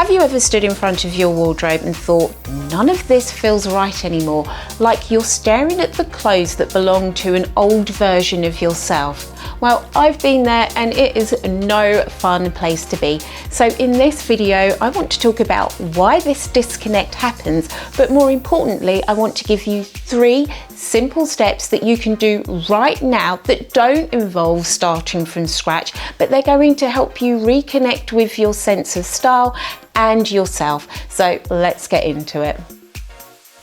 Have you ever stood in front of your wardrobe and thought, none of this feels right anymore, like you're staring at the clothes that belong to an old version of yourself? Well, I've been there and it is no fun place to be. So in this video, I want to talk about why this disconnect happens, but more importantly, I want to give you 3 simple steps that you can do right now that don't involve starting from scratch, but they're going to help you reconnect with your sense of style and yourself. So let's get into it.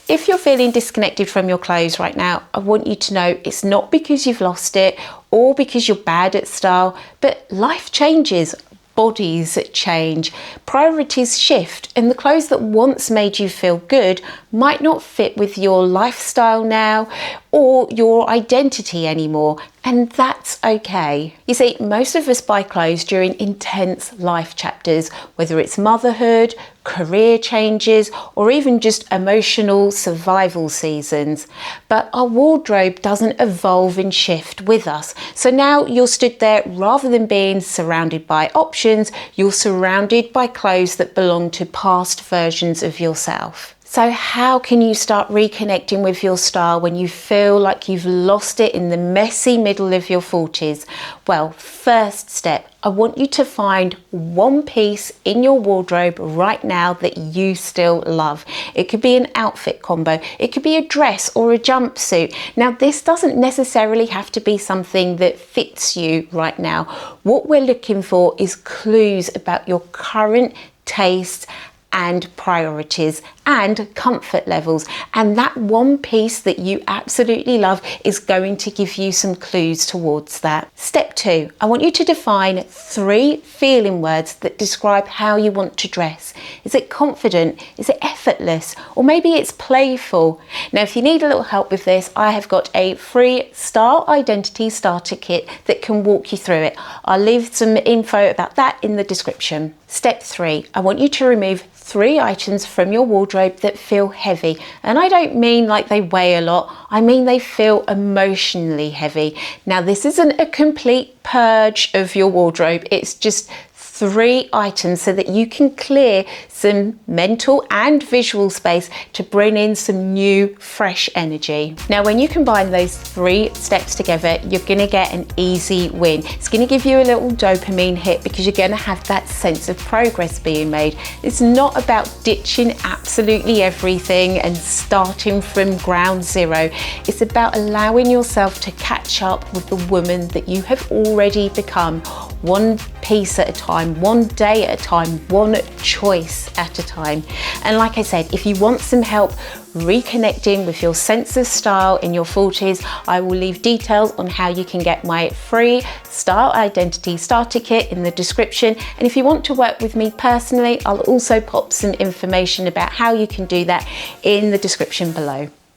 If you're feeling disconnected from your clothes right now, I want you to know it's not because you've lost it or because you're bad at style, but life changes. Bodies change, priorities shift, and the clothes that once made you feel good might not fit with your lifestyle now or your identity anymore, and that's okay. You see, most of us buy clothes during intense life chapters, whether it's motherhood, career changes, or even just emotional survival seasons. But our wardrobe doesn't evolve and shift with us. So now you're stood there, rather than being surrounded by options, you're surrounded by clothes that belong to past versions of yourself. So how can you start reconnecting with your style when you feel like you've lost it in the messy middle of your 40s? Well, first step, I want you to find one piece in your wardrobe right now that you still love. It could be an outfit combo, it could be a dress or a jumpsuit. Now, this doesn't necessarily have to be something that fits you right now. What we're looking for is clues about your current tastes and priorities and comfort levels, and that one piece that you absolutely love is going to give you some clues towards that. Step 2, I want you to define 3 feeling words that describe how you want to dress. Is it confident? Is it effortless? Or maybe it's playful? Now, if you need a little help with this, I have got a free style identity starter kit that can walk you through it. I'll leave some info about that in the description. Step 3, I want you to remove 3 items from your wardrobe that feel heavy. And I don't mean like they weigh a lot, I mean they feel emotionally heavy. Now, this isn't a complete purge of your wardrobe, it's just 3 items so that you can clear some mental and visual space to bring in some new, fresh energy. Now, when you combine those 3 steps together, you're gonna get an easy win. It's gonna give you a little dopamine hit because you're gonna have that sense of progress being made. It's not about ditching absolutely everything and starting from ground zero. It's about allowing yourself to catch up with the woman that you have already become, one piece at a time, one day at a time, one choice at a time. And like I said, if you want some help reconnecting with your sense of style in your 40s, I will leave details on how you can get my free style identity starter kit in the description. And if you want to work with me personally, I'll also pop some information about how you can do that in the description below.